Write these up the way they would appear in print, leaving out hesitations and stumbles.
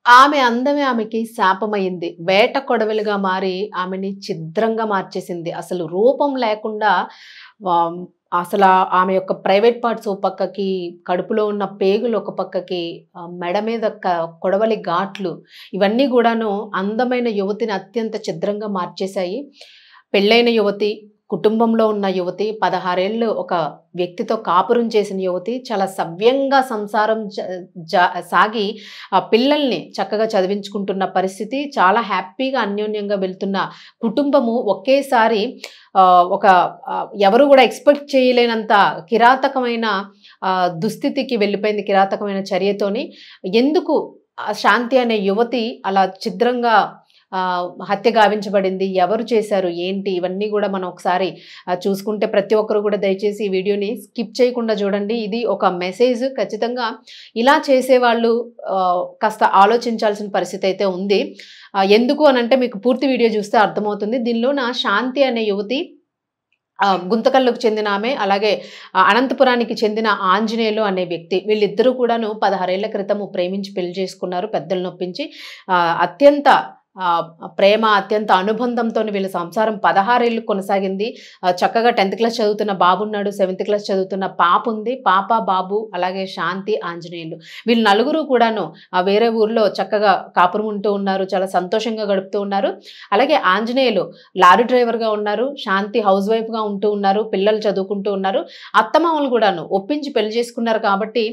ఆమె అందమే ఆమెకి శాపమయింది. వేట కొడవలిగా మారి ఆమెని ఛిద్రంగా మార్చేసింది. అసలు రూపం లేకుండా ఆహ్, అసలా ఆమె యొక్క ప్రైవేట్ పార్ట్స్ ఓ పక్కకి, కడుపులో ఉన్న పేగులు ఒక పక్కకి, మెడ మీద కొడవలి ఘాట్లు ఇవన్నీ గూడాను అందమైన యువతిని అత్యంత ఛిద్రంగా మార్చేశాయి. పెళ్ళైన యువతి, కుటుంబంలో ఉన్న యువతి, 16 ఏళ్ళు ఒక వ్యక్తితో కాపురం చేసిన యువతి, చాలా సవ్యంగా సంసారం సాగి ఆ పిల్లల్ని చక్కగా చదివించుకుంటున్న పరిస్థితి, చాలా హ్యాపీగా అన్యోన్యంగా వెళ్తున్న కుటుంబము ఒకేసారి ఒక ఎవరు గూడా ఎక్స్‌పెక్ట్ చేయలేనంత కిరాతకమైన దుస్థితికి వెళ్ళిపోయింది. కిరాతకమైన చర్యతోని. ఎందుకు శాంతి అనే యువతి అలా ఛిద్రంగా హత్య గావించబడింది. ఎవరు చేశారు? ఏంటి? ఇవన్నీ గూడా మనం ఒకసారి చూసుకుంటే ప్రతి ఒక్కరు గూడా దయచేసి ఈ వీడియోని స్కిప్ చేయకుండా చూడండి. ఇది ఒక మెసేజ్. ఖచ్చితంగా ఇలా చేసేవాళ్ళు కాస్త ఆలోచించాల్సిన పరిస్థితి అయితే ఉంది. ఎందుకు అనంటే మీకు పూర్తి వీడియో చూస్తే అర్థమవుతుంది. దీనిలోన శాంతి అనే యువతి గుంతకల్లుకు చెందిన ఆమె, అలాగే అనంతపురానికి చెందిన ఆంజనేయులు అనే వ్యక్తి. వీళ్ళిద్దరూ కూడాను 16 ఏళ్ల క్రితము ప్రేమించి పెళ్లి చేసుకున్నారు పెద్దలనొప్పించి. అత్యంత ప్రేమ, అత్యంత అనుబంధంతోని వీళ్ళ సంసారం 16 ఏళ్ళు కొనసాగింది. చక్కగా 10థ్ క్లాస్ చదువుతున్న బాబున్నాడు. 7థ్ క్లాస్ చదువుతున్న పాపుంది. పాప, బాబు అలాగే శాంతి, ఆంజనేయులు. వీళ్ళు నలుగురు కూడాను వేరే ఊర్లో చక్కగా కాపురం ఉంటూ ఉన్నారు. చాలా సంతోషంగా గడుపుతూ ఉన్నారు. అలాగే ఆంజనేయులు లారీ డ్రైవర్‌గా ఉన్నారు. శాంతి హౌస్ వైఫ్‌గా ఉంటూ ఉన్నారు. పిల్లలు చదువుకుంటూ ఉన్నారు. అత్తమామలు కూడాను ఒప్పించి పెళ్లి చేసుకున్నారు కాబట్టి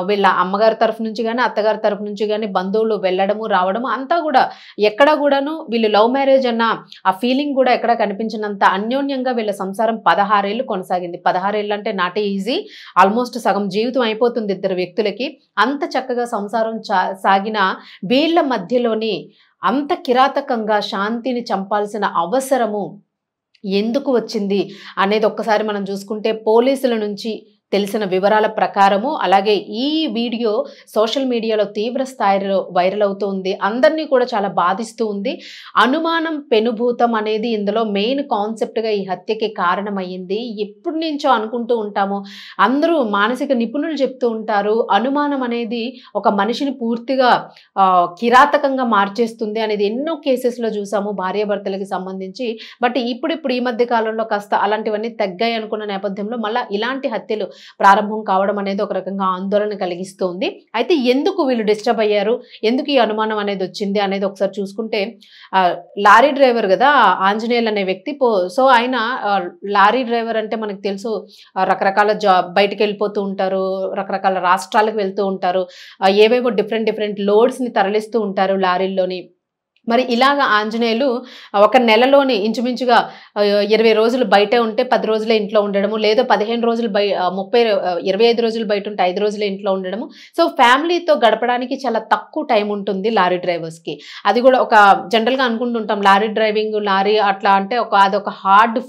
వీళ్ళ అమ్మగారి తరఫు నుంచి గాని, అత్తగారి తరఫు నుంచి గాని బంధువులు వెళ్ళడము, రావడము అంతా గూడా ఎక్కడ గూడాను వీళ్ళు లవ్ మ్యారేజ్ అన్న ఆ ఫీలింగ్ గూడా ఎక్కడ కనిపించినంత అన్యోన్యంగా వీళ్ళ సంసారం 16 ఏళ్ళు కొనసాగింది. 16 ఏళ్ళు అంటే నాట్ ఈజీ. ఆల్మోస్ట్ సగం జీవితం అయిపోతుంది ఇద్దరు వ్యక్తులకి. అంత చక్కగా సంసారం సాగిన వీళ్ళ మధ్యలోని అంత కిరాతకంగా శాంతిని చంపాల్సిన అవసరము ఎందుకు వచ్చింది అనేది ఒక్కసారి మనం చూసుకుంటే పోలీసుల నుంచి తెలిసిన వివరాల ప్రకారము, అలాగే ఈ వీడియో సోషల్ మీడియాలో తీవ్ర స్థాయిలో వైరల్ అవుతుంది. అందరినీ కూడా చాలా బాధిస్తూ ఉంది. అనుమానం పెనుభూతం అనేది ఇందులో మెయిన్ కాన్సెప్ట్‌గా ఈ హత్యకి కారణమయ్యింది. ఎప్పటి నుంచో అనుకుంటూ ఉంటాము. అందరూ మానసిక నిపుణులు చెప్తూ ఉంటారు. అనుమానం అనేది ఒక మనిషిని పూర్తిగా కిరాతకంగా మార్చేస్తుంది అనేది ఎన్నో కేసెస్‌లో చూసాము భార్యాభర్తలకి సంబంధించి. బట్ ఇప్పుడు ఈ మధ్య కాలంలో కాస్త అలాంటివన్నీ తగ్గాయి అనుకున్న నేపథ్యంలో మళ్ళా ఇలాంటి హత్యలు ప్రారంభం కావడం అనేది ఒక రకంగా ఆందోళన కలిగిస్తుంది. అయితే ఎందుకు వీళ్ళు డిస్టర్బ్ అయ్యారు? ఎందుకు ఈ అనుమానం అనేది వచ్చింది అనేది ఒకసారి చూసుకుంటే లారీ డ్రైవర్ గదా ఆంజనేయులు అనే వ్యక్తి. సో ఆయన లారీ డ్రైవర్ అంటే మనకు తెలుసు రకరకాల బయటికెళ్ళిపోతూ ఉంటారు. రకరకాల రాష్ట్రాలకు వెళ్తూ ఉంటారు. ఏవేవో డిఫరెంట్ లోడ్స్‌ని తరలిస్తూ ఉంటారు లారీల్లోని. మరి ఇలాగ ఆంజనేయులు ఒక నెలలోని ఇంచుమించుగా 20 రోజులు బయటే ఉంటే 10 రోజులే ఇంట్లో ఉండడము, లేదా 15 రోజులు 25 రోజులు బయట ఉంటే 5 రోజులే ఇంట్లో ఉండడము. సో ఫ్యామిలీతో గడపడానికి చాలా తక్కువ టైం ఉంటుంది లారీ డ్రైవర్స్‌కి. అది కూడా ఒక జనరల్‌గా అనుకుంటుంటాం లారీ డ్రైవింగ్, లారీ అట్లా అంటే అదొక హార్డ్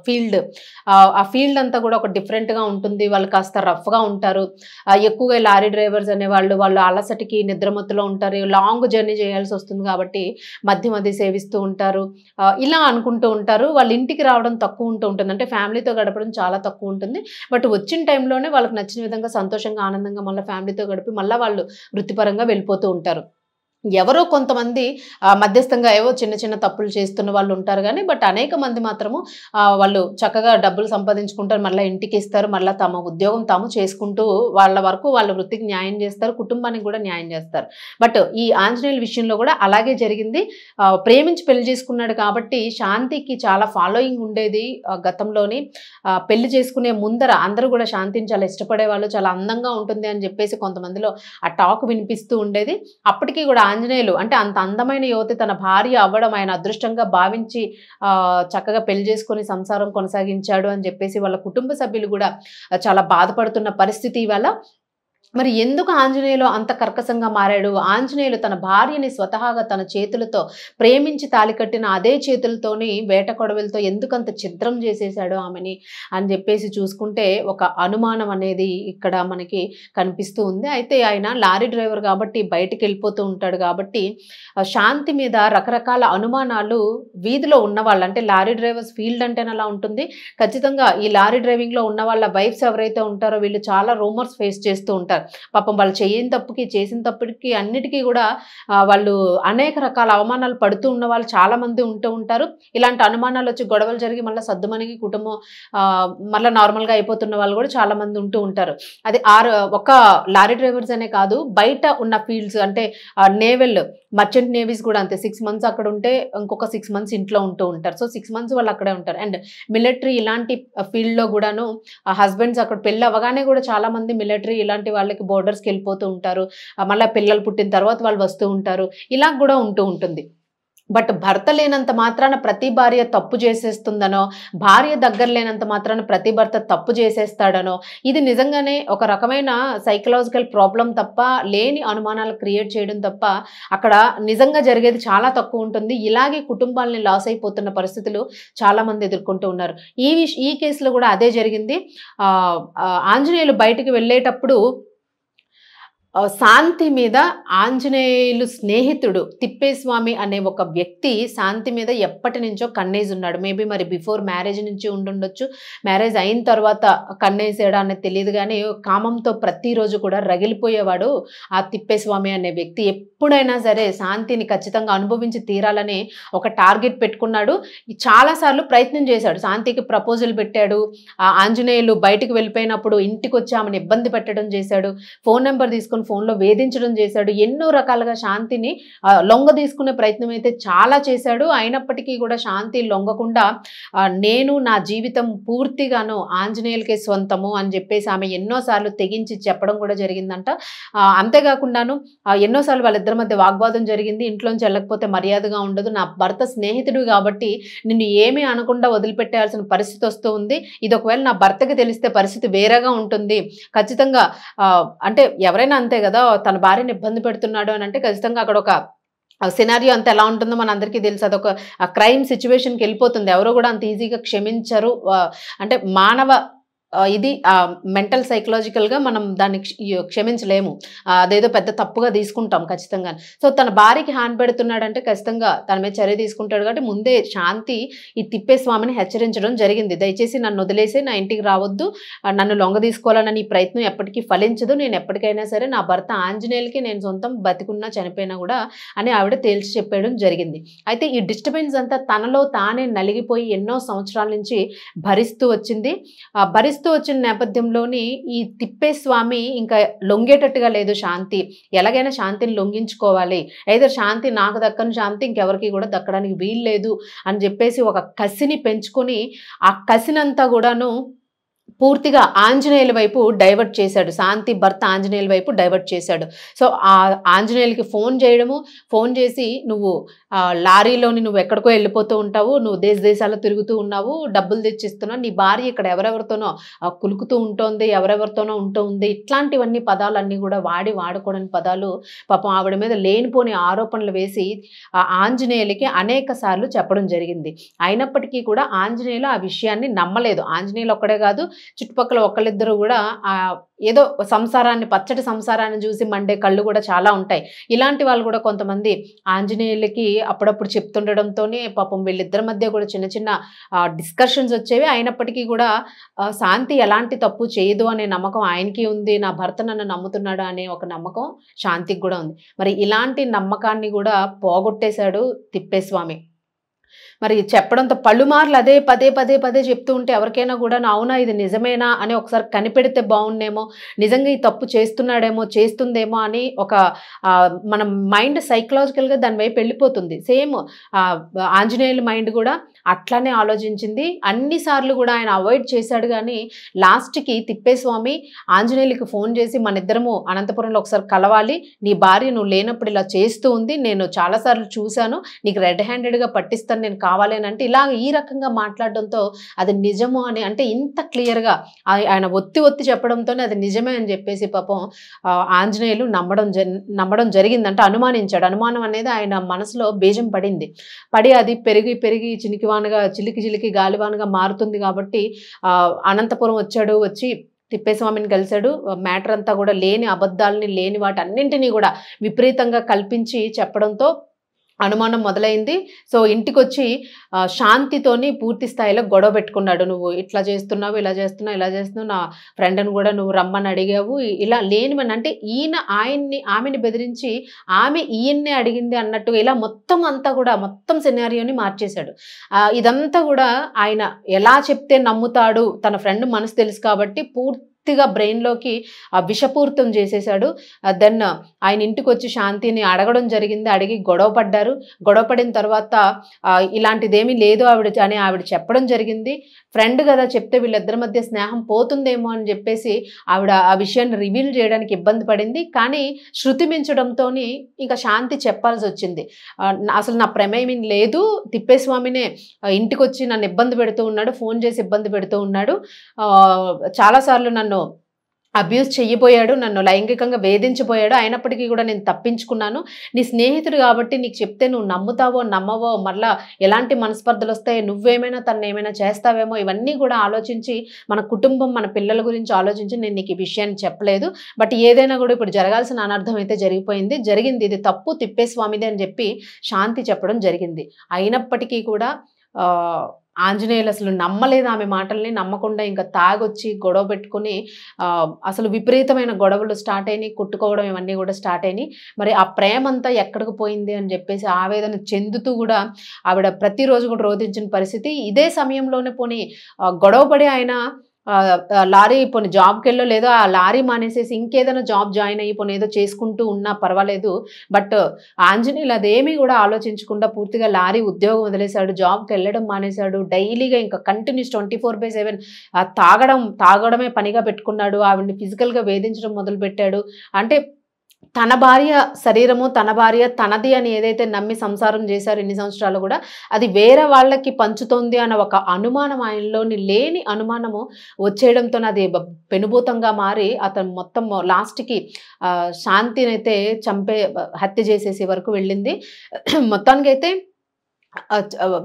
ఫీల్డ్. ఆ ఫీల్డ్ అంతా కూడా ఒక డిఫరెంట్‌గా ఉంటుంది. వాళ్ళు కాస్త రఫ్‌గా ఉంటారు. ఎక్కువగా లారీ డ్రైవర్స్ అనేవాళ్ళు వాళ్ళు అలసటికి నిద్రమత్తులో ఉంటారు. లాంగ్ జర్నీ చేయాల్సి వస్తుంది కాబట్టి మధ్య సేవిస్తూ ఉంటారు. ఇలా అనుకుంటూ ఉంటారు. వాళ్ళ ఇంటికి రావడం తక్కువ ఉంటుంది. అంటే ఫ్యామిలీతో గడపడం చాలా తక్కువ ఉంటుంది. బట్ వచ్చిన టైంలోనే వాళ్ళకి నచ్చిన విధంగా సంతోషంగా, ఆనందంగా మళ్ళీ ఫ్యామిలీతో గడిపి మళ్ళీ వాళ్ళు వృత్తిపరంగా వెళ్ళిపోతూ ఉంటారు. ఎవరో కొంతమంది మధ్యస్థంగా ఏవో చిన్న తప్పులు చేస్తున్న వాళ్ళు ఉంటారు గానీ, బట్ అనేక మంది మాత్రము వాళ్ళు చక్కగా డబ్బులు సంపాదించుకుంటారు. మళ్ళా ఇంటికిస్తారు. మళ్ళా తమ ఉద్యోగం తాము చేసుకుంటూ వాళ్ళ వరకు వాళ్ళ వృత్తికి న్యాయం చేస్తారు. కుటుంబానికి కూడా న్యాయం చేస్తారు. బట్ ఈ ఆంజనేయుల విషయంలో కూడా అలాగే జరిగింది. ప్రేమించి పెళ్లి చేసుకున్నాడు కాబట్టి శాంతికి చాలా ఫాలోయింగ్ ఉండేది గతంలోని. పెళ్లి చేసుకునే ముందర అందరూ కూడా శాంతిని చాలా ఇష్టపడేవాళ్ళు. చాలా అందంగా ఉంటుంది అని చెప్పేసి కొంతమందిలో ఆ టాక్ వినిపిస్తూ ఉండేది. అప్పటికి కూడా ఆంజనేయులు అంటే అంత అందమైన యువతి తన భార్య అవ్వడం ఆయన అదృష్టంగా భావించి చక్కగా పెళ్లి చేసుకొని సంసారం కొనసాగించాడు అని చెప్పేసి వాళ్ళ కుటుంబ సభ్యులు కూడా చాలా బాధపడుతున్న పరిస్థితి ఇవాళ. మరి ఎందుకు ఆంజనేయులు అంత కర్కశంగా మారాడు? ఆంజనేయులు తన భార్యని స్వతహాగా తన చేతులతో ప్రేమించి తాళికట్టిన అదే చేతులతోని వేట కొడవలితో ఎందుకంత ఛిద్రం చేసేసాడు ఆమెని అని చెప్పేసి చూసుకుంటే ఒక అనుమానం అనేది ఇక్కడ మనకి కనిపిస్తూ ఉంది. అయితే ఆయన లారీ డ్రైవర్ కాబట్టి బయటికి వెళ్ళిపోతూ ఉంటాడు కాబట్టి శాంతి మీద రకరకాల అనుమానాలు వీధిలో ఉన్నవాళ్ళు, అంటే లారీ డ్రైవర్స్ ఫీల్డ్ అంటేనే అలా ఉంటుంది. ఖచ్చితంగా ఈ లారీ డ్రైవింగ్లో ఉన్న వాళ్ళ వైఫ్స్ ఎవరైతే ఉంటారో వీళ్ళు చాలా రూమర్స్ ఫేస్ చేస్తూ ఉంటారు. పాపం వాళ్ళు చేయని తప్పుకి, చేసిన తప్పుకి అన్నిటికీ కూడా వాళ్ళు అనేక రకాల అవమానాలు పడుతూ ఉన్న వాళ్ళు చాలా మంది ఉంటూ ఉంటారు. ఇలాంటి అనుమానాలు వచ్చి గొడవలు జరిగి మళ్ళీ సద్దుమణిగి కుటుంబం మళ్ళీ నార్మల్‌గా అయిపోతున్న వాళ్ళు కూడా చాలా మంది ఉంటూ ఉంటారు. అది ఒక లారీ డ్రైవర్స్ అనే కాదు, బయట ఉన్న ఫీల్డ్స్ అంటే నేవల్, మర్చెంట్ నేవీస్ కూడా అంతే. 6 మంత్స్ అక్కడ ఉంటే ఇంకొక 6 మంత్స్ ఇంట్లో ఉంటూ ఉంటారు. సో 6 మంత్స్ వాళ్ళు అక్కడే ఉంటారు. అండ్ మిలిటరీ ఇలాంటి ఫీల్డ్‌లో కూడాను హస్బెండ్స్ అక్కడ పెళ్లి అవ్వగానే కూడా చాలా మంది మిలిటరీ ఇలాంటి వాళ్ళకి బోర్డర్స్‌కి వెళ్ళిపోతూ ఉంటారు. మళ్ళీ పిల్లలు పుట్టిన తర్వాత వాళ్ళు వస్తూ ఉంటారు. ఇలా కూడా ఉంటూ ఉంటుంది. బట్ భర్త లేనంత మాత్రాన ప్రతి భార్య తప్పు చేసేస్తుందనో, భార్య దగ్గర లేనంత మాత్రాన ప్రతి భర్త తప్పు చేసేస్తాడనో, ఇది నిజంగానే ఒక రకమైన సైకలాజికల్ ప్రాబ్లం తప్ప, లేని అనుమానాలు క్రియేట్ చేయడం తప్ప అక్కడ నిజంగా జరిగేది చాలా తక్కువ ఉంటుంది. ఇలాగే కుటుంబాలని లాస్ అయిపోతున్న పరిస్థితులు చాలా మంది ఎదుర్కొంటూ ఉన్నారు. ఈ కేసులో కూడా అదే జరిగింది. ఆంజనేయులు బయటికి వెళ్ళేటప్పుడు శాంతి మీద ఆంజనేయులు స్నేహితుడు తిప్పేస్వామి అనే ఒక వ్యక్తి శాంతి మీద ఎప్పటి నుంచో కన్నేసున్నాడు. మేబీ మరి బిఫోర్ మ్యారేజ్ నుంచి ఉండుండొచ్చు. మ్యారేజ్ అయిన తర్వాత కన్నేసాడా అనేది తెలియదు కానీ, కామంతో ప్రతిరోజు కూడా రగిలిపోయేవాడు ఆ తిప్పేస్వామి అనే వ్యక్తి. ఎప్పుడైనా సరే శాంతిని ఖచ్చితంగా అనుభవించి తీరాలని ఒక టార్గెట్ పెట్టుకున్నాడు. చాలాసార్లు ప్రయత్నం చేశాడు. శాంతికి ప్రపోజల్ పెట్టాడు. ఆంజనేయులు బయటికి వెళ్ళిపోయినప్పుడు ఇంటికి వచ్చి ఆమెను ఇబ్బంది పెట్టడం చేశాడు. ఫోన్ నెంబర్ తీసుకొని ఫోన్లో వేధించడం చేశాడు. ఎన్నో రకాలుగా శాంతిని లొంగ తీసుకునే ప్రయత్నం అయితే చాలా చేశాడు. అయినప్పటికీ కూడా శాంతి లొంగకుండా నేను నా జీవితం పూర్తిగాను ఆంజనేయులకే స్వంతము అని చెప్పేసి ఆమె ఎన్నోసార్లు తెగించి చెప్పడం కూడా జరిగిందంట. అంతేకాకుండాను ఎన్నోసార్లు వాళ్ళిద్దరి మధ్య వాగ్వాదం జరిగింది. ఇంట్లోంచి వెళ్ళకపోతే మర్యాదగా ఉండదు, నా భర్త స్నేహితుడు కాబట్టి నిన్ను ఏమీ అనకుండా వదిలిపెట్టాల్సిన పరిస్థితి వస్తూ ఉంది. ఇది ఒకవేళ నా భర్తకి తెలిస్తే పరిస్థితి వేరేగా ఉంటుంది. ఖచ్చితంగా అంటే ఎవరైనా అంతే కదా, తన భార్యని ఇబ్బంది పెడుతున్నాడు అని అంటే ఖచ్చితంగా అక్కడ ఒక సినారియో అంతా ఎలా ఉంటుందో మన అందరికీ తెలుసు. అదొక క్రైమ్ సిచ్యువేషన్కి వెళ్ళిపోతుంది. ఎవరో కూడా అంత ఈజీగా క్షమించరు. అంటే మానవ ఇది మెంటల్ సైకలాజికల్గా మనం దాన్ని క్షమించలేము. అదేదో పెద్ద తప్పుగా తీసుకుంటాం ఖచ్చితంగా. సో తన భార్యకి హాని పెడుతున్నాడంటే ఖచ్చితంగా తన మీద చర్య తీసుకుంటాడు. కాబట్టి ముందే శాంతి ఈ తిప్పేస్వామిని హెచ్చరించడం జరిగింది. దయచేసి నన్ను వదిలేసి నా ఇంటికి రావద్దు, నన్ను లొంగ తీసుకోవాలని ఈ ప్రయత్నం ఎప్పటికీ ఫలించదు. నేను ఎప్పటికైనా సరే నా భర్త ఆంజనేయులకి నేను సొంతం, బతికున్నా చనిపోయినా కూడా అని ఆవిడ తేల్చి చెప్పడం జరిగింది. అయితే ఈ డిస్టర్బెన్స్ అంతా తనలో తానే నలిగిపోయి ఎన్నో సంవత్సరాల నుంచి భరిస్తూ వచ్చింది. భరిస్తూ వచ్చిన నేపథ్యంలోని ఈ తిప్పేస్వామి ఇంకా లొంగేటట్టుగా లేదు. శాంతి ఎలాగైనా శాంతిని లొంగించుకోవాలి, అయితే శాంతి నాకు దక్కని శాంతి ఇంకెవరికి కూడా దక్కడానికి వీలు లేదు అని చెప్పేసి ఒక కసిని పెంచుకొని ఆ కసినంతా కూడాను పూర్తిగా ఆంజనేయుల వైపు డైవర్ట్ చేశాడు. శాంతి భర్త ఆంజనేయుల వైపు డైవర్ట్ చేశాడు. సో ఆ ఆంజనేయులకి ఫోన్ చేయడము, ఫోన్ చేసి నువ్వు లారీలోని నువ్వు ఎక్కడికో వెళ్ళిపోతూ ఉంటావు, నువ్వు దేశాలు తిరుగుతూ ఉన్నావు, డబ్బులు తెచ్చిస్తున్నావు, నీ భార్య ఇక్కడ ఎవరెవరితోనో కులుకుతూ ఉంటుంది, ఎవరెవరితోనో ఉంటుంది, ఇట్లాంటివన్నీ పదాలన్నీ కూడా వాడకూడని పదాలు పాపం ఆవిడ మీద లేనిపోని ఆరోపణలు వేసి ఆంజనేయులకి అనేక సార్లు చెప్పడం జరిగింది. అయినప్పటికీ కూడా ఆంజనేయులు ఆ విషయాన్ని నమ్మలేదు. ఆంజనేయులు ఒక్కడే కాదు, చుట్టుపక్కల ఒకళ్ళిద్దరు కూడా ఏదో సంసారాన్ని, పచ్చటి సంసారాన్ని చూసి మండే కళ్ళు కూడా చాలా ఉంటాయి. ఇలాంటి వాళ్ళు కూడా కొంతమంది ఆంజనేయులకి అప్పుడప్పుడు చెప్తుండడంతోనే పాపం వీళ్ళిద్దరి మధ్య కూడా చిన్న చిన్న డిస్కషన్స్ వచ్చేవి. అయినప్పటికీ కూడా శాంతి ఎలాంటి తప్పు చేయదు అనే నమ్మకం ఆయనకి ఉంది, నా భర్త నన్ను నమ్ముతున్నాడు అనే ఒక నమ్మకం శాంతికి కూడా ఉంది. మరి ఇలాంటి నమ్మకాన్ని కూడా పోగొట్టేశాడు తిప్పేస్వామి. మరి చెప్పడంతో పలుమార్లు అదే పదే చెప్తూ ఉంటే ఎవరికైనా కూడా అవునా ఇది నిజమేనా అని ఒకసారి కనిపెడితే బాగుండేమో, నిజంగా ఈ తప్పు చేస్తున్నాడేమో, చేస్తుందేమో అని ఒక మన మైండ్ సైకలాజికల్గా దాని వైపు వెళ్ళిపోతుంది. సేమ్ ఆంజనేయుల మైండ్ కూడా అట్లానే ఆలోచించింది. అన్నిసార్లు కూడా ఆయన అవాయిడ్ చేశాడు. కానీ లాస్ట్కి తిప్పేస్వామి ఆంజనేయులకి ఫోన్ చేసి మన ఇద్దరము అనంతపురంలో ఒకసారి కలవాలి, నీ భార్య నువ్వు లేనప్పుడు ఇలా చేస్తూ ఉంది, నేను చాలాసార్లు చూశాను, నీకు రెడ్ హ్యాండెడ్గా పట్టిస్తాను నేను కావాలి అని అంటే ఇలా ఈ రకంగా మాట్లాడడంతో అది నిజము అని అంటే ఇంత క్లియర్గా ఆయన ఒత్తి చెప్పడంతోనే అది నిజమే అని చెప్పేసి పాపం ఆంజనేయులు నమ్మడం జరిగిందంటే అనుమానించాడు. అనుమానం అనేది ఆయన మనసులో బీజం పడి అది పెరిగి చిలికి గాలివానగా మారుతుంది. కాబట్టి అనంతపురం వచ్చి తిప్పేస్వామిని కలిశాడు. మ్యాటర్ అంతా కూడా లేని అబద్ధాలని, లేని వాటి అన్నింటినీ కూడా విపరీతంగా కల్పించి చెప్పడంతో అనుమానం మొదలైంది. సో, ఇంటికొచ్చి శాంతితోని పూర్తి స్థాయిలో గొడవ పెట్టుకున్నాడు. "నువ్వు ఇట్లా చేస్తున్నావు, ఇలా చేస్తున్నావు, ఇలా చేస్తున్నావు. నా ఫ్రెండ్‌ని గూడా నువ్వు రమ్మని అడిగావు." ఇలా లేనివని అంటే ఆమెని బెదిరించి ఆమె ఈయన్నే అడిగింది అన్నట్టుగా ఇలా మొత్తం అంతా గూడా మొత్తం సినారియోని మార్చేశాడు. ఇదంతా గూడా ఆయన ఎలా చెప్తే నమ్ముతాడు, తన ఫ్రెండ్ మనసు తెలుసు కాబట్టి పూర్తిగా బ్రెయిన్‌లోకి విషపూరితం చేసేశాడు. దెన్ ఆయన ఇంటికొచ్చి శాంతిని అడగడం జరిగింది. అడిగి గొడవ పడ్డారు. గొడవ పడిన తర్వాత ఇలాంటిదేమీ లేదు ఆవిడ చెప్పడం జరిగింది. ఫ్రెండ్ గదా! చెప్తే వీళ్ళిద్దరి మధ్య స్నేహం పోతుందేమో అని జెప్పేసి ఆవిడ ఆ విషయాన్ని రివీల్ చేయడానికి ఇబ్బంది పడింది. కానీ శృతి మించడంతోని ఇంక శాంతి చెప్పాల్సొచ్చింది. అసలు నా ప్రమేయం లేదు. తిప్పేస్వామినే ఇంటికొచ్చి నన్ను ఇబ్బంది పెడుతూ ఉన్నాడు. ఫోను చేసి ఇబ్బంది పెడుతూ ఉన్నాడు. చాలా సార్లు నన్ను అబ్యూజ్ చెయ్యబోయాడు. నన్ను లైంగికంగా వేధించబోయాడు. అయినప్పటికీ కూడా నేను తప్పించుకున్నాను. నీ స్నేహితుడు కాబట్టి నీకు చెప్తే నువ్వు నమ్ముతావో, నమ్మవో, మరలా ఎలాంటి మనస్పర్ధలొస్తాయి, నువ్వేమైనా తననేమైనా చేస్తావేమో ఇవన్నీ కూడా ఆలోచించి, మన కుటుంబం, మన పిల్లల గురించి ఆలోచించి నేను నీకు ఈ విషయాన్ని చెప్పలేదు. బట్ ఏదైనా కూడా ఇప్పుడు జరగాల్సిన అనర్థం అయితే జరిగింది. ఇది తప్పు తిప్పేస్వామిదే అని చెప్పి శాంతి చెప్పడం జరిగింది. అయినప్పటికీ కూడా ఆంజనేయులు అసలు నమ్మలేదు ఆమె మాటల్ని. నమ్మకుండా ఇంకా తాగొచ్చి గొడవ పెట్టుకుని అసలు విపరీతమైన గొడవలు స్టార్ట్ అయినాయి. కొట్టుకోవడం ఇవన్నీ కూడా స్టార్ట్ అయినాయి. మరి ఆ ప్రేమంతా ఎక్కడికి పోయింది అని చెప్పేసి ఆవేదన చెందుతూ కూడా ఆవిడ ప్రతిరోజు కూడా రోధించిన పరిస్థితి. ఇదే సమయంలోనే పోనీ గొడవ పడి ఆయన లారీ పోనీ జాబ్‌కెళ్ళో లేదో ఆ లారీ మానేసేసి ఇంకేదైనా జాబ్ జాయిన్ అయ్యి పోనీ ఏదో చేసుకుంటూ ఉన్నా పర్వాలేదు. బట్ ఆంజనేయులు అదేమీ కూడా ఆలోచించకుండా పూర్తిగా లారీ ఉద్యోగం వదిలేశాడు. జాబ్‌కెళ్ళడం మానేశాడు. డైలీగా ఇంకా కంటిన్యూస్ 24/7 తాగడమే పనిగా పెట్టుకున్నాడు. ఆవిడని ఫిజికల్‌గా వేధించడం మొదలుపెట్టాడు. అంటే తన భార్య శరీరము, తన భార్య తనది అని ఏదైతే నమ్మి సంసారం చేశారో ఇన్ని సంవత్సరాలు కూడా అది వేరే వాళ్ళకి పంచుతోంది అన్న ఒక అనుమానం ఆయనలోని లేని అనుమానము వచ్చేయడంతో అది పెనుభూతంగా మారి అతను మొత్తం లాస్ట్‌కి శాంతినైతే హత్య చేసేసే వరకు వెళ్ళింది. మొత్తానికైతే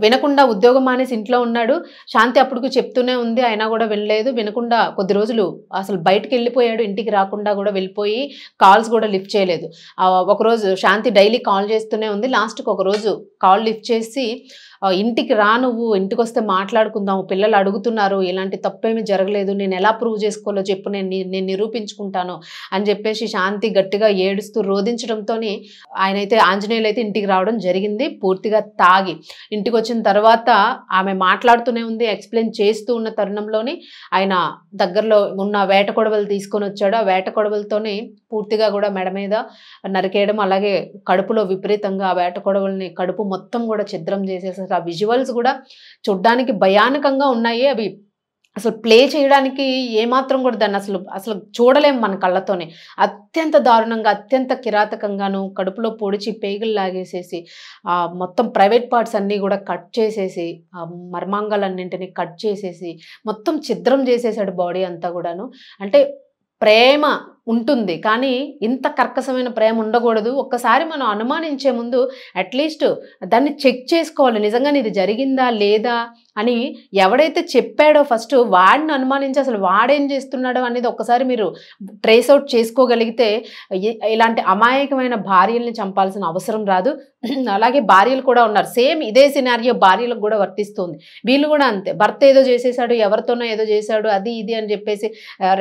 వినకుండా ఉద్యోగం మానేసి ఇంట్లో ఉన్నాడు. శాంతి అప్పటికి చెప్తూనే ఉంది. అయినా కూడా వినలేదు. వినకుండా కొద్ది రోజులు అసలు బయటికెళ్ళిపోయాడు. ఇంటికి రాకుండా కూడా వెళ్ళిపోయి కాల్స్ కూడా లిఫ్ట్ చేయలేదు. ఒకరోజు శాంతి డైలీ కాల్ చేస్తూనే ఉంది. లాస్ట్‌కి ఒకరోజు కాల్ లిఫ్ట్ చేసి ఇంటికి రా, నువ్వు ఇంటికొస్తే మాట్లాడుకుందాము, పిల్లలు అడుగుతున్నారు, ఇలాంటి తప్పేమీ జరగలేదు, నేను ఎలా ప్రూవ్ చేసుకోవాలో చెప్పు, నేను నిరూపించుకుంటాను అని చెప్పేసి శాంతి గట్టిగా ఏడుస్తూ రోధించడంతోని ఆయనైతే ఆంజనేయులు అయితే ఇంటికి రావడం జరిగింది. పూర్తిగా తాగి ఇంటికి వచ్చిన తర్వాత ఆమె మాట్లాడుతూనే ఉంది. ఎక్స్ప్లెయిన్ చేస్తూ ఉన్న తరుణంలోని ఆయన దగ్గరలో ఉన్న వేట కొడవలు తీసుకొని వచ్చాడు. ఆ వేట కొడవలతోని పూర్తిగా కూడా మెడ మీద నరికేయడం, అలాగే కడుపులో విపరీతంగా ఆ వేట కొడవల్ని కడుపు మొత్తం కూడా ఛిద్రం చేసేసి ఆ విజువల్స్ కూడా చూడ్డానికి భయానకంగా ఉన్నాయి. అవి అసలు ప్లే చేయడానికి ఏమాత్రం కూడా దాన్ని అసలు చూడలేము మన కళ్ళతోనే. అత్యంత దారుణంగా, అత్యంత కిరాతకంగాను కడుపులో పొడిచి పేగులు లాగేసేసి మొత్తం ప్రైవేట్ పార్ట్స్ అన్నీ కూడా కట్ చేసేసి మర్మాంగాలన్నింటినీ కట్ చేసేసి మొత్తం ఛిద్రం చేసేసాడు బాడీ అంతా కూడాను. అంటే ప్రేమ ఉంటుంది కానీ ఇంత కర్కశమైన ప్రేమ ఉండకూడదు. ఒక్కసారి మనం అనుమానించే ముందు అట్లీస్ట్ దాన్ని చెక్ చేసుకోవాలి. నిజంగానే ఇది జరిగిందా లేదా అని ఎవడైతే చెప్పాడో ఫస్ట్ వాడిని అనుమానించి అసలు వాడేం చేస్తున్నాడో అనేది ఒక్కసారి మీరు ట్రేస్ అవుట్ చేసుకోగలిగితే ఇలాంటి అమాయకమైన భార్యల్ని చంపాల్సిన అవసరం రాదు. అలాగే భార్యలు కూడా ఉన్నారు. సేమ్ ఇదే సినారియో భార్యలకు కూడా వర్తిస్తుంది. వీళ్ళు కూడా అంతే. భర్త ఏదో చేసేసాడు, ఎవరితోనో ఏదో చేశాడు, అది ఇది అని చెప్పేసి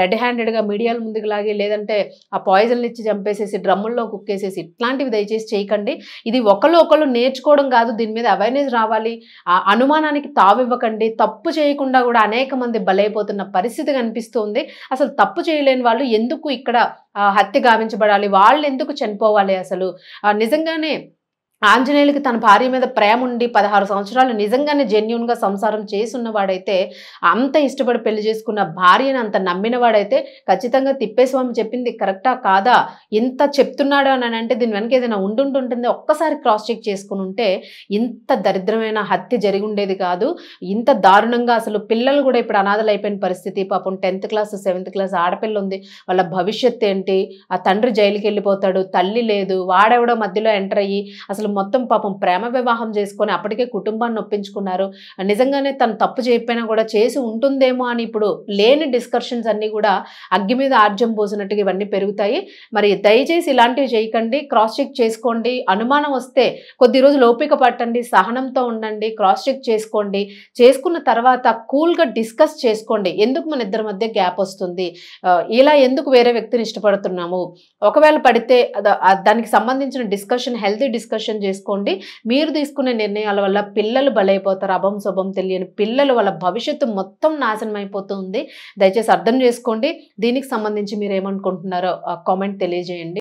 రెడ్ హ్యాండెడ్గా మీడియాల ముందుకు లాగి లేదంటే ఆ పాయిజన్ ఇచ్చి చంపేసేసి డ్రమ్ముల్లో కుక్కేసేసి ఇట్లాంటివి దయచేసి చేయకండి. ఇది ఒకళ్ళు నేర్చుకోవడం కాదు, దీని మీద అవేర్నెస్ రావాలి. ఆ అనుమానానికి తావివ్వకండి. తప్పు చేయకుండా కూడా అనేక మంది బలైపోతున్న పరిస్థితి కనిపిస్తుంది. అసలు తప్పు చేయలేని వాళ్ళు ఎందుకు ఇక్కడ హత్య గావించబడాలి, వాళ్ళు ఎందుకు చనిపోవాలి? అసలు నిజంగానే ఆంజనేయులకి తన భార్య మీద ప్రేమ ఉండి 16 సంవత్సరాలు నిజంగానే జెన్యూన్గా సంసారం చేసున్నవాడైతే, అంత ఇష్టపడి పెళ్లి చేసుకున్న భార్యను అంత నమ్మినవాడైతే ఖచ్చితంగా తిప్పేస్వామి చెప్పింది కరెక్టా కాదా, ఇంత చెప్తున్నాడు అని అంటే దీని వెనక ఏదైనా ఉంటుంటుంది. ఒక్కసారి క్రాస్ చెక్ చేసుకుని ఉంటే ఇంత దరిద్రమైన హత్య జరిగి ఉండేది కాదు. ఇంత దారుణంగా అసలు పిల్లలు కూడా ఇప్పుడు అనాథలు అయిపోయిన పరిస్థితి. పాపం 10th క్లాస్ 7th క్లాస్ ఆడపిల్ల ఉంది. వాళ్ళ భవిష్యత్తు ఏంటి? ఆ తండ్రి జైలుకి వెళ్ళిపోతాడు, తల్లి లేదు, వాడెవడో మధ్యలో ఎంటర్ అయ్యి అసలు సంవత్సరం మొత్తం పాపం ప్రేమ వివాహం చేసుకొని అప్పటికే కుటుంబాన్ని ఒప్పించుకున్నారు. నిజంగానే తను తప్పు చేయకపోయినా కూడా చేసి ఉంటుందేమో అని ఇప్పుడు లేని డిస్కషన్స్ అన్నీ కూడా అగ్గి మీద ఆర్జం పోసినట్టుగా ఇవన్నీ పెరుగుతాయి. మరి దయచేసి ఇలాంటివి చేయకండి. క్రాస్ చెక్ చేసుకోండి. అనుమానం వస్తే కొద్ది రోజులు ఓపిక పట్టండి, సహనంతో ఉండండి, క్రాస్ చెక్ చేసుకోండి. చేసుకున్న తర్వాత కూల్‌గా డిస్కస్ చేసుకోండి. ఎందుకు మన ఇద్దరి మధ్య గ్యాప్ వస్తుంది? ఇలా ఎందుకు వేరే వ్యక్తిని ఇష్టపడుతున్నాము? ఒకవేళ పడితే దానికి సంబంధించిన డిస్కషన్, హెల్తీ డిస్కషన్ చేసుకోండి. మీరు తీసుకునే నిర్ణయాల వల్ల పిల్లలు బలైపోతారు. అభం శుభం తెలియని పిల్లలు, వాళ్ళ భవిష్యత్తు మొత్తం నాశనం అయిపోతుంది. దయచేసి అర్థం చేసుకోండి. దీనికి సంబంధించి మీరు ఏమనుకుంటున్నారో కామెంట్ తెలియజేయండి.